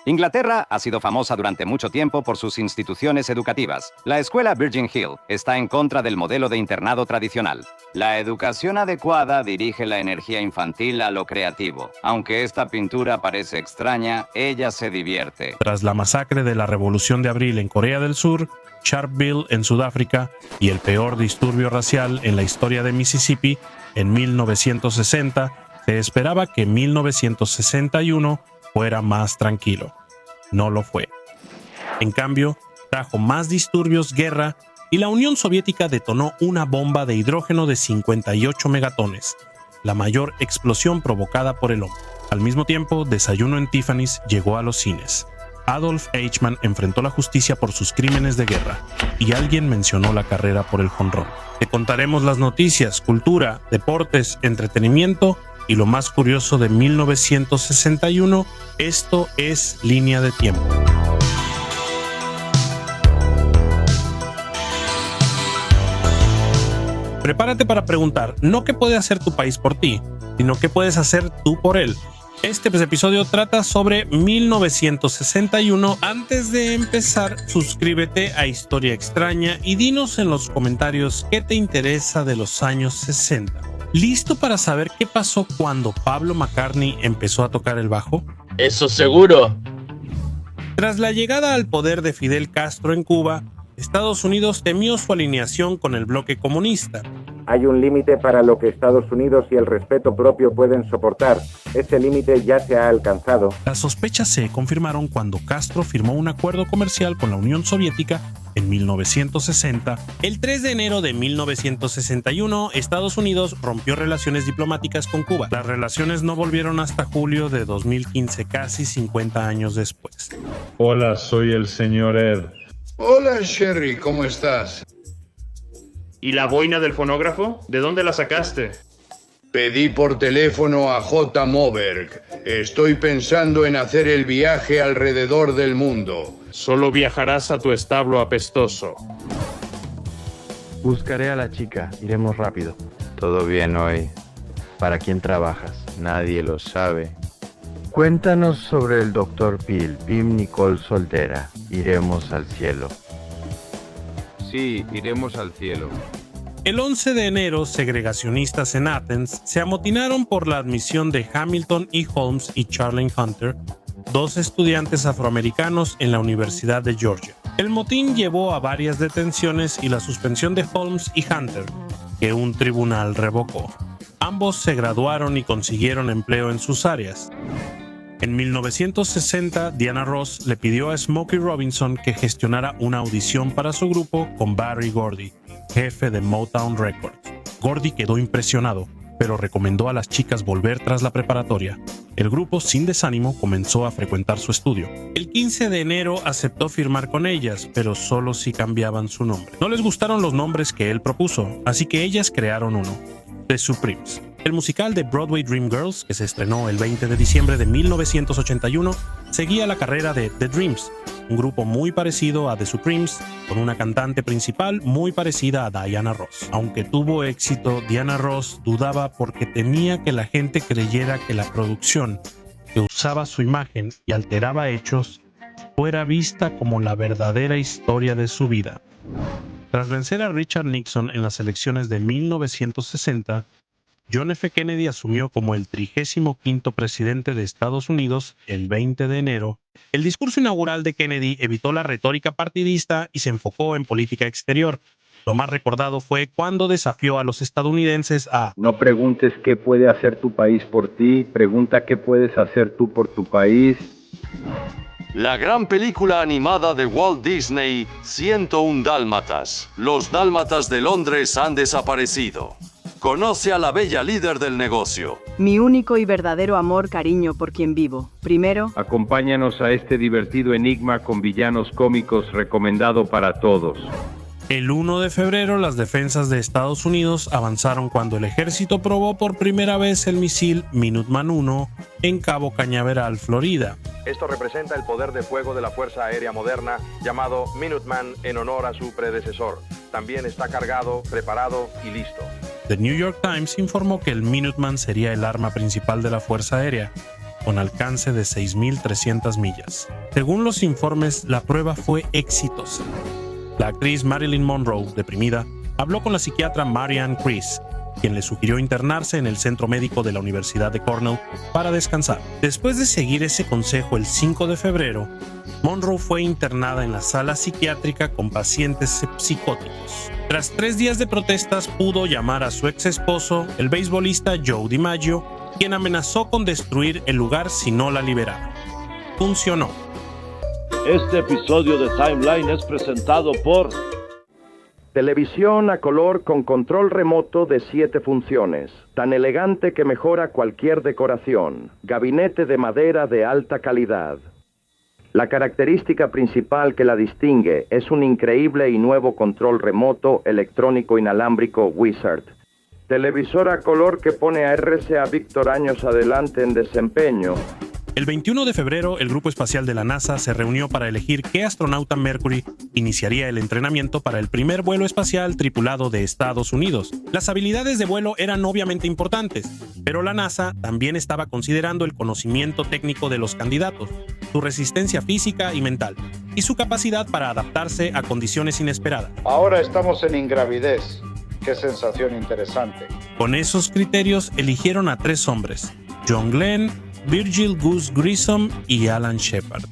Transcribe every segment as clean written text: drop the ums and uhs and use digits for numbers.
Inglaterra ha sido famosa durante mucho tiempo por sus instituciones educativas. La escuela Virgin Hill está en contra del modelo de internado tradicional. La educación adecuada dirige la energía infantil a lo creativo. Aunque esta pintura parece extraña, ella se divierte. Tras la masacre de la Revolución de Abril en Corea del Sur, Sharpeville en Sudáfrica y el peor disturbio racial en la historia de Mississippi en 1960, se esperaba que 1961 fuera más tranquilo. No lo fue. En cambio, trajo más disturbios, guerra, y la Unión Soviética detonó una bomba de hidrógeno de 58 megatones, la mayor explosión provocada por el hombre. Al mismo tiempo, Desayuno en Tiffany's llegó a los cines. Adolf Eichmann enfrentó la justicia por sus crímenes de guerra, y alguien mencionó la carrera por el jonrón. Te contaremos las noticias, cultura, deportes, entretenimiento y lo más curioso de 1961. Esto es Línea de Tiempo. Prepárate para preguntar, no qué puede hacer tu país por ti, sino qué puedes hacer tú por él. Este episodio trata sobre 1961. Antes de empezar, suscríbete a Historia Extraña y dinos en los comentarios qué te interesa de los años 60. ¿Listo para saber qué pasó cuando Pablo McCartney empezó a tocar el bajo? ¡Eso seguro! Tras la llegada al poder de Fidel Castro en Cuba, Estados Unidos temió su alineación con el bloque comunista. Hay un límite para lo que Estados Unidos y el respeto propio pueden soportar. Ese límite ya se ha alcanzado. Las sospechas se confirmaron cuando Castro firmó un acuerdo comercial con la Unión Soviética en 1960. El 3 de enero de 1961, Estados Unidos rompió relaciones diplomáticas con Cuba. Las relaciones no volvieron hasta julio de 2015, casi 50 años después. Hola, soy el señor Ed. Hola, Sherry, ¿cómo estás? ¿Y la boina del fonógrafo? ¿De dónde la sacaste? Pedí por teléfono a J. Moberg. Estoy pensando en hacer el viaje alrededor del mundo. Solo viajarás a tu establo apestoso. Buscaré a la chica, iremos rápido. Todo bien hoy. ¿Para quién trabajas? Nadie lo sabe. Cuéntanos sobre el Dr. Peel, Pim Nicole soltera. Iremos al cielo. Sí, iremos al cielo. El 11 de enero, segregacionistas en Athens se amotinaron por la admisión de Hamilton E. Holmes y Charlene Hunter, dos estudiantes afroamericanos en la Universidad de Georgia. El motín llevó a varias detenciones y la suspensión de Holmes y Hunter, que un tribunal revocó. Ambos se graduaron y consiguieron empleo en sus áreas. En 1960, Diana Ross le pidió a Smokey Robinson que gestionara una audición para su grupo con Berry Gordy, jefe de Motown Records. Gordy quedó impresionado, pero recomendó a las chicas volver tras la preparatoria. El grupo, sin desánimo, comenzó a frecuentar su estudio. El 15 de enero aceptó firmar con ellas, pero solo si cambiaban su nombre. No les gustaron los nombres que él propuso, así que ellas crearon uno: The Supremes. El musical de Broadway Dreamgirls, que se estrenó el 20 de diciembre de 1981, seguía la carrera de The Dreams, un grupo muy parecido a The Supremes, con una cantante principal muy parecida a Diana Ross. Aunque tuvo éxito, Diana Ross dudaba porque temía que la gente creyera que la producción, que usaba su imagen y alteraba hechos, fuera vista como la verdadera historia de su vida. Tras vencer a Richard Nixon en las elecciones de 1960, John F. Kennedy asumió como el 35º presidente de Estados Unidos el 20 de enero. El discurso inaugural de Kennedy evitó la retórica partidista y se enfocó en política exterior. Lo más recordado fue cuando desafió a los estadounidenses a: no preguntes qué puede hacer tu país por ti, pregunta qué puedes hacer tú por tu país. La gran película animada de Walt Disney, 101 Dálmatas. Los dálmatas de Londres han desaparecido. Conoce a la bella líder del negocio. Mi único y verdadero amor, cariño por quien vivo. Primero, acompáñanos a este divertido enigma con villanos cómicos recomendado para todos. El 1 de febrero, las defensas de Estados Unidos avanzaron cuando el ejército probó por primera vez el misil Minuteman I en Cabo Cañaveral, Florida. Esto representa el poder de fuego de la Fuerza Aérea moderna, llamado Minuteman en honor a su predecesor. También está cargado, preparado y listo. The New York Times informó que el Minuteman sería el arma principal de la Fuerza Aérea. con alcance de 6.300 millas. Según los informes, la prueba fue exitosa. La actriz Marilyn Monroe, deprimida, habló con la psiquiatra Marianne Chris, quien le sugirió internarse en el centro médico de la Universidad de Cornell para descansar. Después de seguir ese consejo el 5 de febrero, Monroe fue internada en la sala psiquiátrica con pacientes psicóticos. Tras 3 días de protestas, pudo llamar a su ex esposo, el beisbolista Joe DiMaggio, quien amenazó con destruir el lugar si no la liberaba. Funcionó. Este episodio de Timeline es presentado por Televisión a color con control remoto de 7 funciones, tan elegante que mejora cualquier decoración. Gabinete de madera de alta calidad. La característica principal que la distingue es un increíble y nuevo control remoto electrónico inalámbrico Wizard. Televisor a color que pone a RCA Víctor años adelante en desempeño. El 21 de febrero, el Grupo Espacial de la NASA se reunió para elegir qué astronauta Mercury iniciaría el entrenamiento para el primer vuelo espacial tripulado de Estados Unidos. Las habilidades de vuelo eran obviamente importantes, pero la NASA también estaba considerando el conocimiento técnico de los candidatos, su resistencia física y mental, y su capacidad para adaptarse a condiciones inesperadas. Ahora estamos en ingravidez. Qué sensación interesante. Con esos criterios eligieron a 3 hombres: John Glenn, Virgil Gus Grissom y Alan Shepard.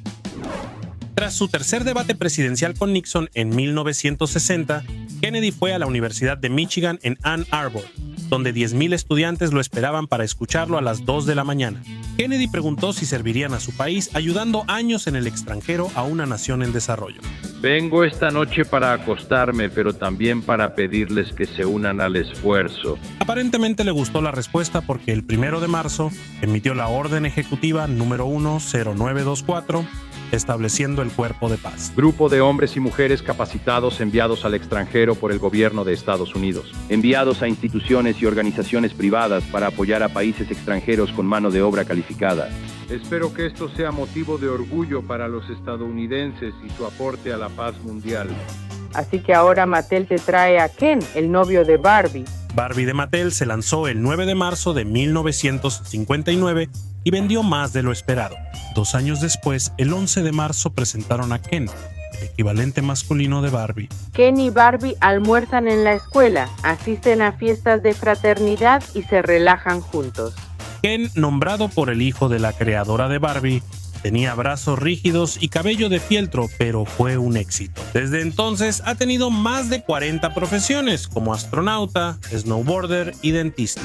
Tras su tercer debate presidencial con Nixon en 1960, Kennedy fue a la Universidad de Michigan en Ann Arbor, donde 10,000 estudiantes lo esperaban para escucharlo a las 2 de la mañana. Kennedy preguntó si servirían a su país ayudando años en el extranjero a una nación en desarrollo. Vengo esta noche para acostarme, pero también para pedirles que se unan al esfuerzo. Aparentemente le gustó la respuesta porque el 1 de marzo emitió la Orden Ejecutiva número 10924, estableciendo el Cuerpo de Paz. Grupo de hombres y mujeres capacitados enviados al extranjero por el gobierno de Estados Unidos. Enviados a instituciones y organizaciones privadas para apoyar a países extranjeros con mano de obra calificada. Espero que esto sea motivo de orgullo para los estadounidenses y su aporte a la paz mundial. Así que ahora Mattel te trae a Ken, el novio de Barbie. Barbie de Mattel se lanzó el 9 de marzo de 1959 y vendió más de lo esperado. 2 años después, el 11 de marzo presentaron a Ken, el equivalente masculino de Barbie. Ken y Barbie almuerzan en la escuela, asisten a fiestas de fraternidad y se relajan juntos. Ken, nombrado por el hijo de la creadora de Barbie, tenía brazos rígidos y cabello de fieltro, pero fue un éxito. Desde entonces ha tenido más de 40 profesiones, como astronauta, snowboarder y dentista.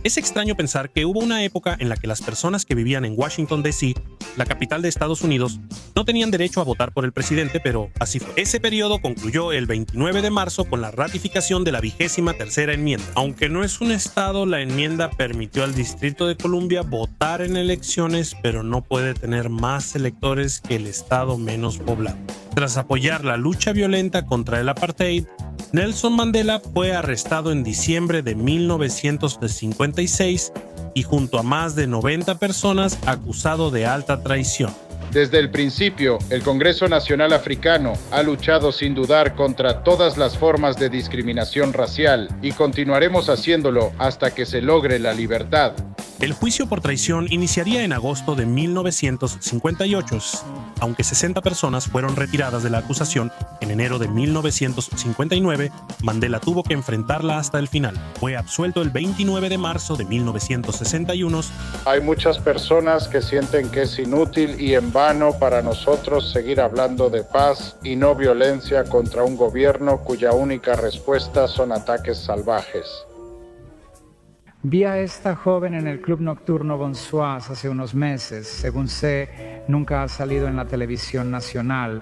Es extraño pensar que hubo una época en la que las personas que vivían en Washington, D.C., la capital de Estados Unidos, no tenían derecho a votar por el presidente, pero así fue. Ese periodo concluyó el 29 de marzo con la ratificación de la 23ª enmienda. Aunque no es un estado, la enmienda permitió al Distrito de Columbia votar en elecciones, pero no puede tener más electores que el estado menos poblado. Tras apoyar la lucha violenta contra el apartheid, Nelson Mandela fue arrestado en diciembre de 1956 y junto a más de 90 personas acusado de alta traición. Desde el principio, el Congreso Nacional Africano ha luchado sin dudar contra todas las formas de discriminación racial y continuaremos haciéndolo hasta que se logre la libertad. El juicio por traición iniciaría en agosto de 1958, aunque 60 personas fueron retiradas de la acusación. En enero de 1959, Mandela tuvo que enfrentarla hasta el final. Fue absuelto el 29 de marzo de 1961. Hay muchas personas que sienten que es inútil y en vano para nosotros seguir hablando de paz y no violencia contra un gobierno cuya única respuesta son ataques salvajes. Vi a esta joven en el club nocturno Bonsoir hace unos meses. Según sé, nunca ha salido en la televisión nacional.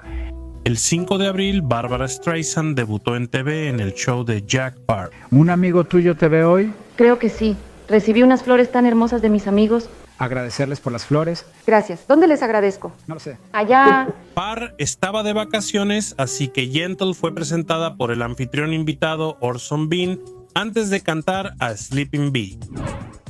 El 5 de abril, Barbara Streisand debutó en TV en el show de Jack Paar. ¿Un amigo tuyo te ve hoy? Creo que sí. Recibí unas flores tan hermosas de mis amigos. Agradecerles por las flores. Gracias. ¿Dónde les agradezco? No lo sé. Allá. Paar estaba de vacaciones, así que Yentl fue presentada por el anfitrión invitado Orson Bean antes de cantar a Sleeping Bee.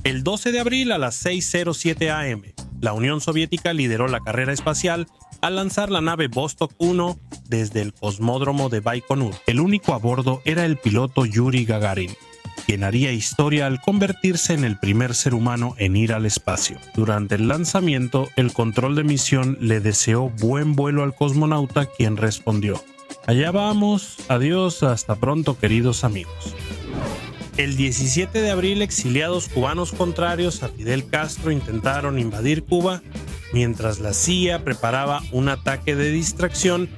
El 12 de abril a las 6:07 am, la Unión Soviética lideró la carrera espacial al lanzar la nave Vostok 1 desde el cosmódromo de Baikonur. El único a bordo era el piloto Yuri Gagarin. quien haría historia al convertirse en el primer ser humano en ir al espacio. Durante el lanzamiento, el control de misión le deseó buen vuelo al cosmonauta, quien respondió: "Allá vamos, adiós, hasta pronto, queridos amigos". El 17 de abril, exiliados cubanos contrarios a Fidel Castro intentaron invadir Cuba. Mientras la CIA preparaba un ataque de distracción,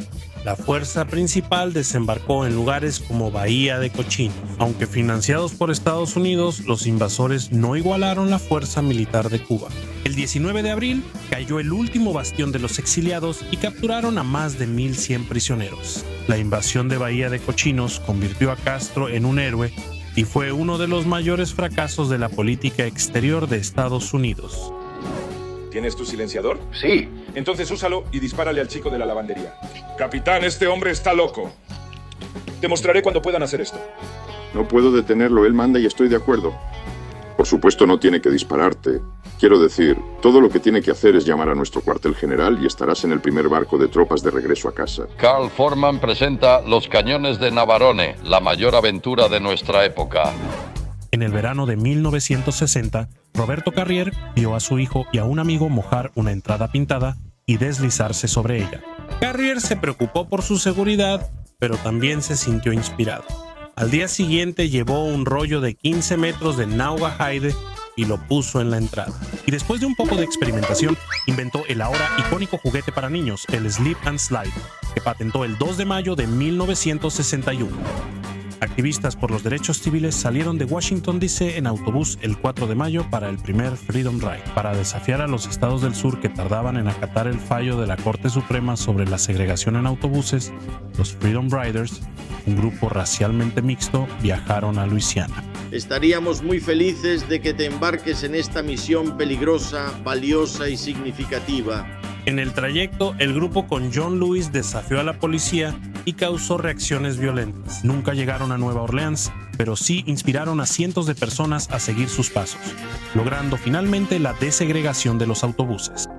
la fuerza principal desembarcó en lugares como Bahía de Cochinos. Aunque financiados por Estados Unidos, los invasores no igualaron la fuerza militar de Cuba. El 19 de abril cayó el último bastión de los exiliados y capturaron a más de 1.100 prisioneros. La invasión de Bahía de Cochinos convirtió a Castro en un héroe y fue uno de los mayores fracasos de la política exterior de Estados Unidos. ¿Tienes tu silenciador? Sí. Entonces úsalo y dispárale al chico de la lavandería. Capitán, este hombre está loco. Te mostraré cuando puedan hacer esto. No puedo detenerlo, él manda y estoy de acuerdo. Por supuesto no tiene que dispararte. Quiero decir, todo lo que tiene que hacer es llamar a nuestro cuartel general y estarás en el primer barco de tropas de regreso a casa. Carl Foreman presenta Los Cañones de Navarone, la mayor aventura de nuestra época. En el verano de 1960, Roberto Carrier vio a su hijo y a un amigo mojar una entrada pintada y deslizarse sobre ella. Carrier se preocupó por su seguridad, pero también se sintió inspirado. Al día siguiente llevó un rollo de 15 metros de Naugahyde y lo puso en la entrada. Y después de un poco de experimentación, inventó el ahora icónico juguete para niños, el Slip and Slide, que patentó el 2 de mayo de 1961. Activistas por los derechos civiles salieron de Washington D.C. en autobús el 4 de mayo para el primer Freedom Ride, para desafiar a los estados del sur que tardaban en acatar el fallo de la Corte Suprema sobre la segregación en autobuses. Los Freedom Riders, un grupo racialmente mixto, viajaron a Luisiana. Estaríamos muy felices de que te embarques en esta misión peligrosa, valiosa y significativa. En el trayecto, el grupo con John Lewis desafió a la policía y causó reacciones violentas. Nunca llegaron a Nueva Orleans, pero sí inspiraron a cientos de personas a seguir sus pasos, logrando finalmente la desegregación de los autobuses.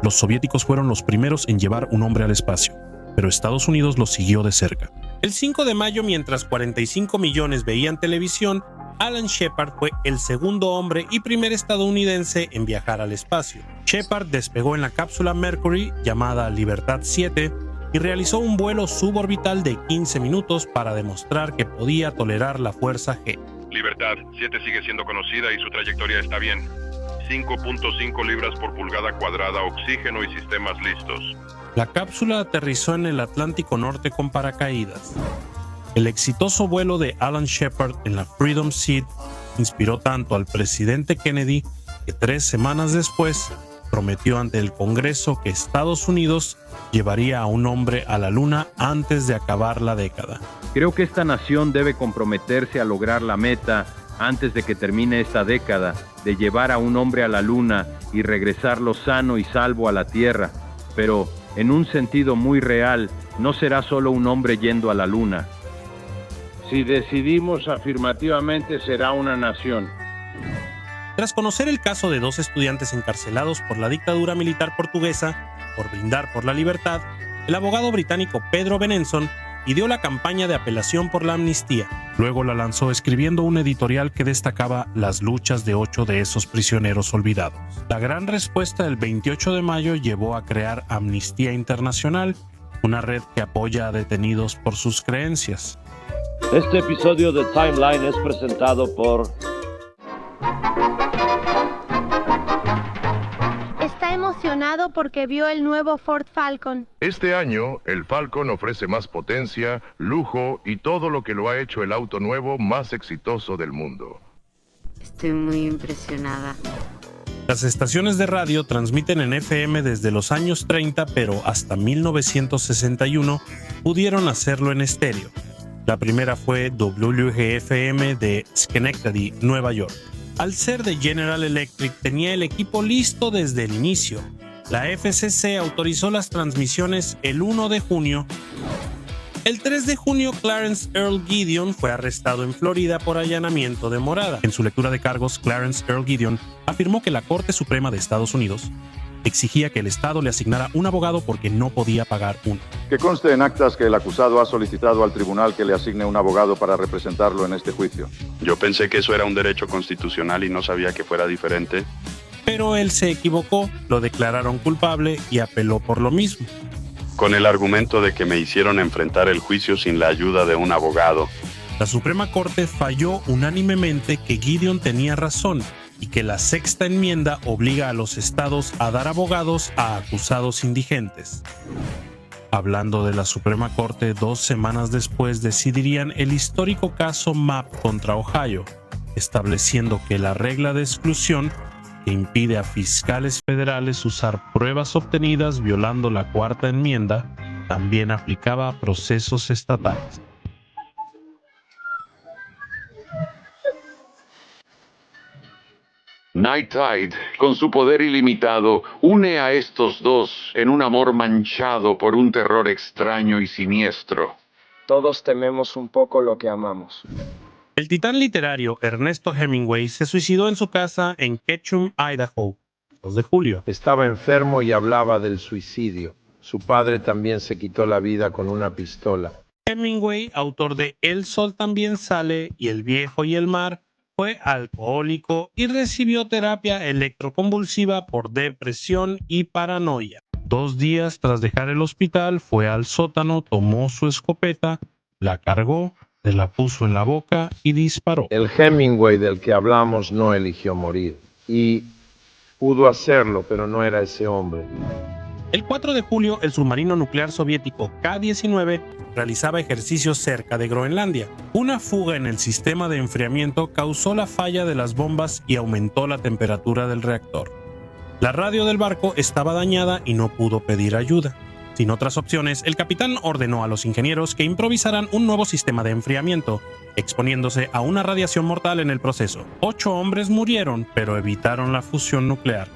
Los soviéticos fueron los primeros en llevar un hombre al espacio, pero Estados Unidos los siguió de cerca. El 5 de mayo, mientras 45 millones veían televisión, Alan Shepard fue el segundo hombre y primer estadounidense en viajar al espacio. Shepard despegó en la cápsula Mercury, llamada Libertad 7, y realizó un vuelo suborbital de 15 minutos para demostrar que podía tolerar la fuerza G. Libertad 7 sigue siendo conocida y su trayectoria está bien. 5.5 libras por pulgada cuadrada, oxígeno y sistemas listos. La cápsula aterrizó en el Atlántico Norte con paracaídas. El exitoso vuelo de Alan Shepard en la Freedom Seed inspiró tanto al presidente Kennedy que 3 semanas después prometió ante el Congreso que Estados Unidos llevaría a un hombre a la Luna antes de acabar la década. Creo que esta nación debe comprometerse a lograr la meta antes de que termine esta década, de llevar a un hombre a la Luna y regresarlo sano y salvo a la Tierra. Pero, en un sentido muy real, no será solo un hombre yendo a la Luna. Si decidimos afirmativamente, será una nación. Tras conocer el caso de 2 estudiantes encarcelados por la dictadura militar portuguesa por brindar por la libertad, el abogado británico Pedro Benenson ideó la campaña de apelación por la amnistía. Luego la lanzó escribiendo un editorial que destacaba las luchas de 8 de esos prisioneros olvidados. La gran respuesta del 28 de mayo llevó a crear Amnistía Internacional, una red que apoya a detenidos por sus creencias. Este episodio de Timeline es presentado por... Está emocionado porque vio el nuevo Ford Falcon. Este año, el Falcon ofrece más potencia, lujo y todo lo que lo ha hecho el auto nuevo más exitoso del mundo. Estoy muy impresionada. Las estaciones de radio transmiten en FM desde los años 30, pero hasta 1961 pudieron hacerlo en estéreo. La primera fue WGFM de Schenectady, Nueva York. Al ser de General Electric, tenía el equipo listo desde el inicio. La FCC autorizó las transmisiones el 1 de junio. El 3 de junio, Clarence Earl Gideon fue arrestado en Florida por allanamiento de morada. En su lectura de cargos, Clarence Earl Gideon afirmó que la Corte Suprema de Estados Unidos exigía que el Estado le asignara un abogado porque no podía pagar uno. Que conste en actas que el acusado ha solicitado al tribunal que le asigne un abogado para representarlo en este juicio. Yo pensé que eso era un derecho constitucional y no sabía que fuera diferente. Pero él se equivocó, lo declararon culpable y apeló por lo mismo. Con el argumento de que me hicieron enfrentar el juicio sin la ayuda de un abogado. La Suprema Corte falló unánimemente que Gideon tenía razón y que la Sexta Enmienda obliga a los estados a dar abogados a acusados indigentes. Hablando de la Suprema Corte, 2 semanas después decidirían el histórico caso Mapp contra Ohio, estableciendo que la regla de exclusión que impide a fiscales federales usar pruebas obtenidas violando la Cuarta Enmienda también aplicaba a procesos estatales. Night Tide, con su poder ilimitado, une a estos dos en un amor manchado por un terror extraño y siniestro. Todos tememos un poco lo que amamos. El titán literario Ernesto Hemingway se suicidó en su casa en Ketchum, Idaho, 2 de julio. Estaba enfermo y hablaba del suicidio. Su padre también se quitó la vida con una pistola. Hemingway, autor de El sol también sale y El viejo y el mar, fue alcohólico y recibió terapia electroconvulsiva por depresión y paranoia. 2 días tras dejar el hospital, fue al sótano, tomó su escopeta, la cargó, se la puso en la boca y disparó. El Hemingway del que hablamos no eligió morir. Y pudo hacerlo, pero no era ese hombre. El 4 de julio, el submarino nuclear soviético K-19 realizaba ejercicios cerca de Groenlandia. Una fuga en el sistema de enfriamiento causó la falla de las bombas y aumentó la temperatura del reactor. La radio del barco estaba dañada y no pudo pedir ayuda. Sin otras opciones, el capitán ordenó a los ingenieros que improvisaran un nuevo sistema de enfriamiento, exponiéndose a una radiación mortal en el proceso. 8 hombres murieron, pero evitaron la fusión nuclear.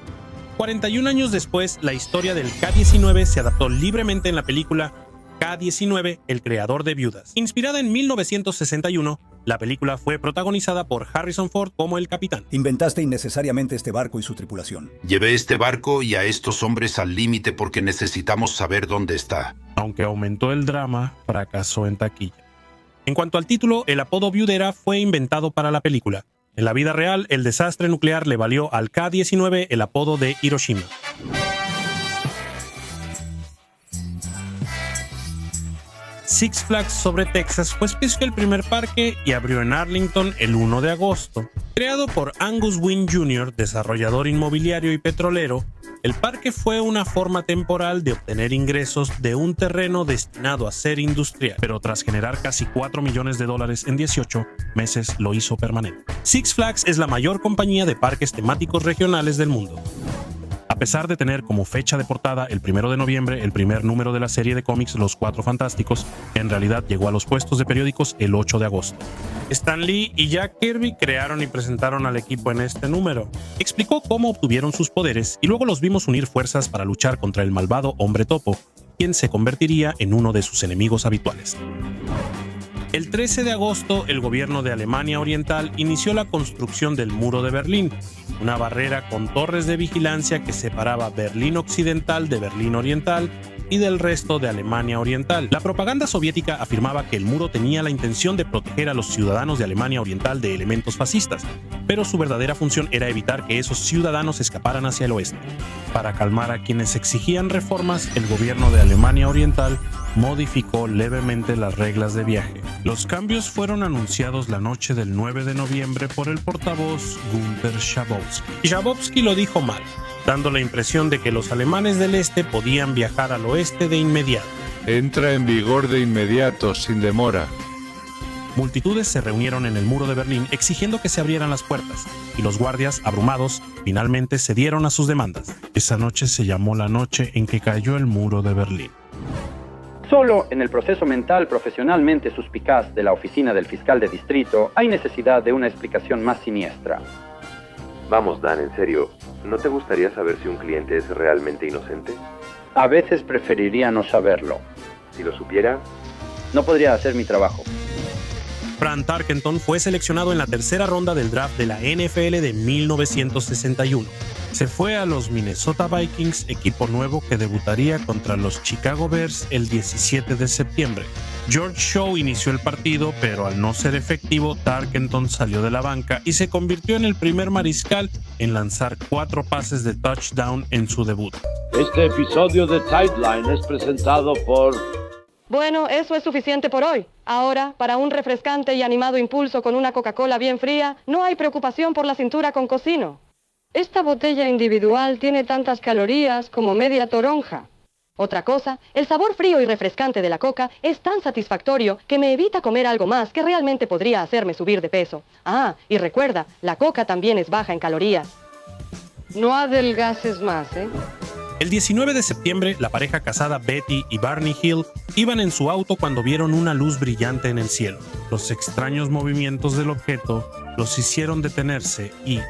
41 años después, la historia del K-19 se adaptó libremente en la película K-19, el creador de viudas. Inspirada en 1961, la película fue protagonizada por Harrison Ford como el capitán. Inventaste innecesariamente este barco y su tripulación. Llevé este barco y a estos hombres al límite porque necesitamos saber dónde está. Aunque aumentó el drama, fracasó en taquilla. En cuanto al título, el apodo Viudera fue inventado para la película. En la vida real, el desastre nuclear le valió al K-19 el apodo de Hiroshima. Six Flags sobre Texas fue el primer parque y abrió en Arlington el 1 de agosto. Creado por Angus Wynn Jr., desarrollador inmobiliario y petrolero, el parque fue una forma temporal de obtener ingresos de un terreno destinado a ser industrial, pero tras generar casi $4 millones en 18 meses lo hizo permanente. Six Flags es la mayor compañía de parques temáticos regionales del mundo. A pesar de tener como fecha de portada el 1 de noviembre el primer número de la serie de cómics Los Cuatro Fantásticos, en realidad llegó a los puestos de periódicos el 8 de agosto. Stan Lee y Jack Kirby crearon y presentaron al equipo en este número. Explicó cómo obtuvieron sus poderes y luego los vimos unir fuerzas para luchar contra el malvado Hombre Topo, quien se convertiría en uno de sus enemigos habituales. El 13 de agosto, el gobierno de Alemania Oriental inició la construcción del Muro de Berlín, una barrera con torres de vigilancia que separaba Berlín Occidental de Berlín Oriental y del resto de Alemania Oriental. La propaganda soviética afirmaba que el muro tenía la intención de proteger a los ciudadanos de Alemania Oriental de elementos fascistas, pero su verdadera función era evitar que esos ciudadanos escaparan hacia el oeste. Para calmar a quienes exigían reformas, el gobierno de Alemania Oriental modificó levemente las reglas de viaje. Los cambios fueron anunciados la noche del 9 de noviembre por el portavoz Günther Schabowski. Schabowski lo dijo mal, dando la impresión de que los alemanes del este podían viajar al oeste de inmediato. Entra en vigor de inmediato, sin demora. Multitudes se reunieron en el muro de Berlín exigiendo que se abrieran las puertas, y los guardias, abrumados, finalmente cedieron a sus demandas. Esa noche se llamó la noche en que cayó el muro de Berlín. Solo en el proceso mental profesionalmente suspicaz de la oficina del fiscal de distrito hay necesidad de una explicación más siniestra. Vamos, Dan, en serio, ¿no te gustaría saber si un cliente es realmente inocente? A veces preferiría no saberlo. Si lo supiera, no podría hacer mi trabajo. Fran Tarkenton fue seleccionado en la tercera ronda del draft de la NFL de 1961. Se fue a los Minnesota Vikings, equipo nuevo que debutaría contra los Chicago Bears el 17 de septiembre. George Shaw inició el partido, pero al no ser efectivo, Tarkenton salió de la banca y se convirtió en el primer mariscal en lanzar 4 pases de touchdown en su debut. Este episodio de Tideline es presentado por... Bueno, eso es suficiente por hoy. Ahora, para un refrescante y animado impulso con una Coca-Cola bien fría, no hay preocupación por la cintura con Cocino. Esta botella individual tiene tantas calorías como media toronja. Otra cosa, el sabor frío y refrescante de la Coca es tan satisfactorio que me evita comer algo más que realmente podría hacerme subir de peso. Ah, y recuerda, la Coca también es baja en calorías. No adelgaces más, ¿eh? El 19 de septiembre, la pareja casada Betty y Barney Hill iban en su auto cuando vieron una luz brillante en el cielo. Los extraños movimientos del objeto los hicieron detenerse y,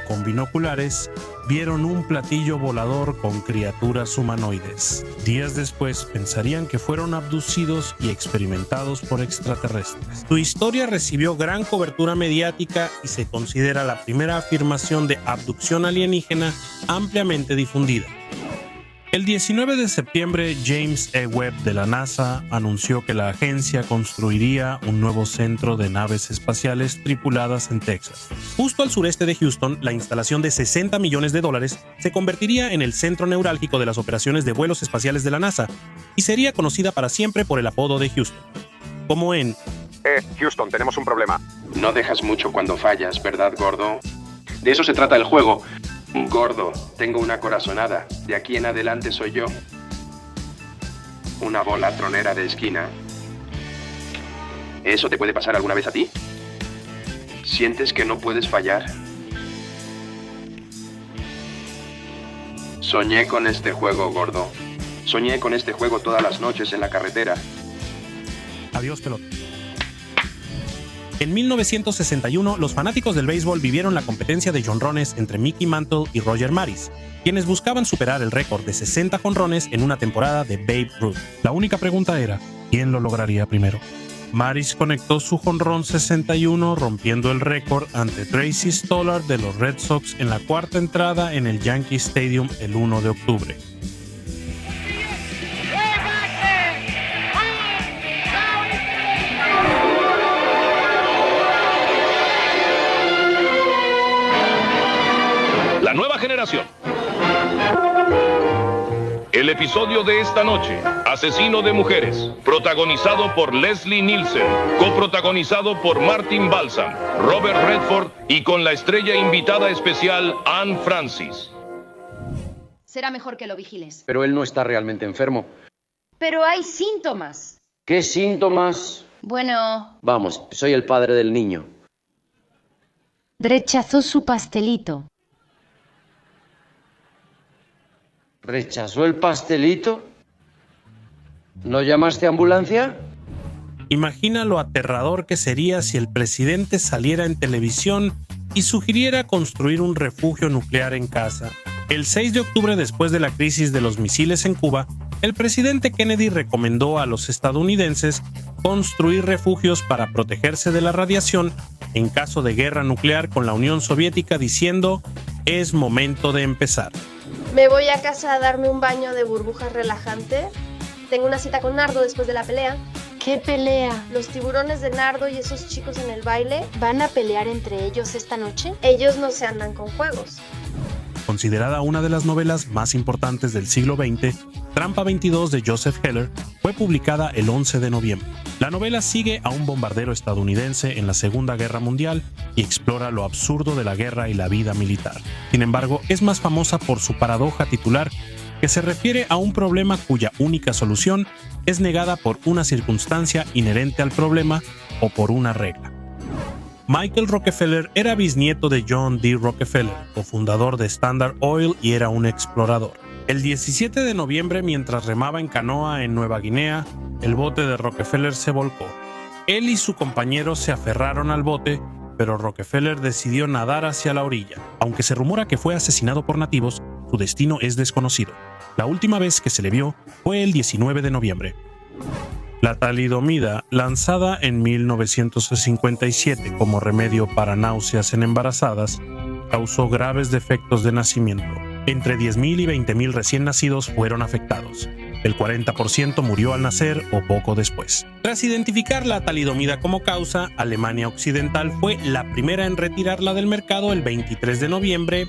con binoculares, vieron un platillo volador con criaturas humanoides. Días después pensarían que fueron abducidos y experimentados por extraterrestres. Su historia recibió gran cobertura mediática y se considera la primera afirmación de abducción alienígena ampliamente difundida. El 19 de septiembre, James E. Webb de la NASA anunció que la agencia construiría un nuevo centro de naves espaciales tripuladas en Texas. Justo al sureste de Houston, la instalación de $60 millones se convertiría en el centro neurálgico de las operaciones de vuelos espaciales de la NASA y sería conocida para siempre por el apodo de Houston. Como en... Houston, tenemos un problema. No dejas mucho cuando fallas, ¿verdad, gordo? De eso se trata el juego. Gordo, tengo una corazonada. De aquí en adelante soy yo. Una bola tronera de esquina. ¿Eso te puede pasar alguna vez a ti? ¿Sientes que no puedes fallar? Soñé con este juego, gordo. Soñé con este juego todas las noches en la carretera. Adiós, pelota. En 1961, los fanáticos del béisbol vivieron la competencia de jonrones entre Mickey Mantle y Roger Maris, quienes buscaban superar el récord de 60 jonrones en una temporada de Babe Ruth. La única pregunta era, ¿quién lo lograría primero? Maris conectó su jonrón 61 rompiendo el récord ante Tracy Stollard de los Red Sox en la cuarta entrada en el Yankee Stadium el 1 de octubre. La nueva generación. El episodio de esta noche, Asesino de Mujeres, protagonizado por Leslie Nielsen, coprotagonizado por Martin Balsam, Robert Redford y con la estrella invitada especial Anne Francis. Será mejor que lo vigiles. Pero él no está realmente enfermo. Pero hay síntomas. ¿Qué síntomas? Bueno... Vamos, soy el padre del niño. Rechazó su pastelito. ¿Rechazó el pastelito? ¿No llamaste a ambulancia? Imagina lo aterrador que sería si el presidente saliera en televisión y sugiriera construir un refugio nuclear en casa. El 6 de octubre, después de la crisis de los misiles en Cuba, el presidente Kennedy recomendó a los estadounidenses construir refugios para protegerse de la radiación en caso de guerra nuclear con la Unión Soviética, diciendo: es momento de empezar. Me voy a casa a darme un baño de burbujas relajante. Tengo una cita con Nardo después de la pelea. ¿Qué pelea? Los tiburones de Nardo y esos chicos en el baile. ¿Van a pelear entre ellos esta noche? Ellos no se andan con juegos. Considerada una de las novelas más importantes del siglo XX, Trampa 22 de Joseph Heller fue publicada el 11 de noviembre. La novela sigue a un bombardero estadounidense en la Segunda Guerra Mundial y explora lo absurdo de la guerra y la vida militar. Sin embargo, es más famosa por su paradoja titular, que se refiere a un problema cuya única solución es negada por una circunstancia inherente al problema o por una regla. Michael Rockefeller era bisnieto de John D. Rockefeller, cofundador de Standard Oil, y era un explorador. El 17 de noviembre, mientras remaba en canoa en Nueva Guinea, el bote de Rockefeller se volcó. Él y su compañero se aferraron al bote, pero Rockefeller decidió nadar hacia la orilla. Aunque se rumora que fue asesinado por nativos, su destino es desconocido. La última vez que se le vio fue el 19 de noviembre. La talidomida, lanzada en 1957 como remedio para náuseas en embarazadas, causó graves defectos de nacimiento. Entre 10.000 y 20.000 recién nacidos fueron afectados. El 40% murió al nacer o poco después. Tras identificar la talidomida como causa, Alemania Occidental fue la primera en retirarla del mercado el 23 de noviembre.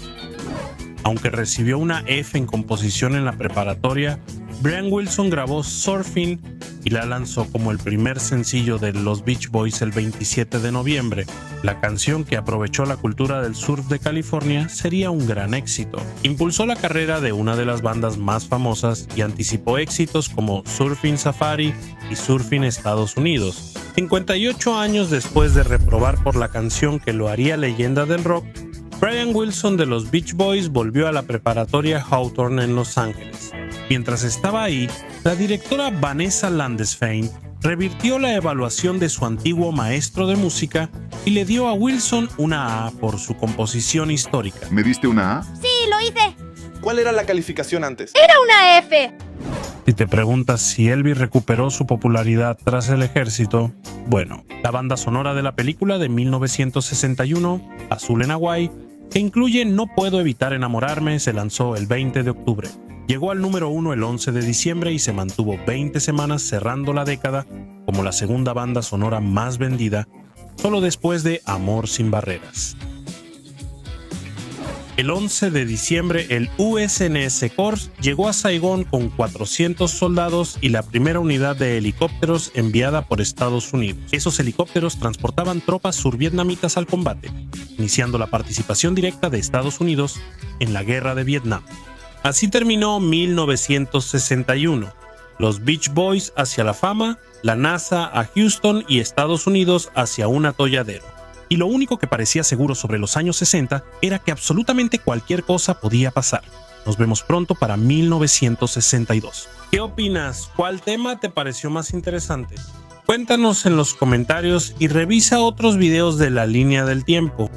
Aunque recibió una F en composición en la preparatoria, Brian Wilson grabó Surfing y la lanzó como el primer sencillo de los Beach Boys el 27 de noviembre. La canción, que aprovechó la cultura del surf de California, sería un gran éxito. Impulsó la carrera de una de las bandas más famosas y anticipó éxitos como Surfing Safari y Surfing Estados Unidos. 58 años después de reprobar por la canción que lo haría leyenda del rock, Brian Wilson de los Beach Boys volvió a la preparatoria Hawthorne en Los Ángeles. Mientras estaba ahí, la directora Vanessa Landesfein revirtió la evaluación de su antiguo maestro de música y le dio a Wilson una A por su composición histórica. ¿Me diste una A? Sí, lo hice. ¿Cuál era la calificación antes? Era una F. Si te preguntas si Elvis recuperó su popularidad tras el ejército, bueno, la banda sonora de la película de 1961, Azul en Hawái, que incluye No puedo evitar enamorarme, se lanzó el 20 de octubre. Llegó al número 1 el 11 de diciembre y se mantuvo 20 semanas cerrando la década como la segunda banda sonora más vendida, solo después de Amor sin barreras. El 11 de diciembre el USNS Corse llegó a Saigón con 400 soldados y la primera unidad de helicópteros enviada por Estados Unidos. Esos helicópteros transportaban tropas survietnamitas al combate, iniciando la participación directa de Estados Unidos en la Guerra de Vietnam. Así terminó 1961. Los Beach Boys hacia la fama, la NASA a Houston y Estados Unidos hacia un atolladero. Y lo único que parecía seguro sobre los años 60 era que absolutamente cualquier cosa podía pasar. Nos vemos pronto para 1962. ¿Qué opinas? ¿Cuál tema te pareció más interesante? Cuéntanos en los comentarios y revisa otros videos de La Línea del Tiempo.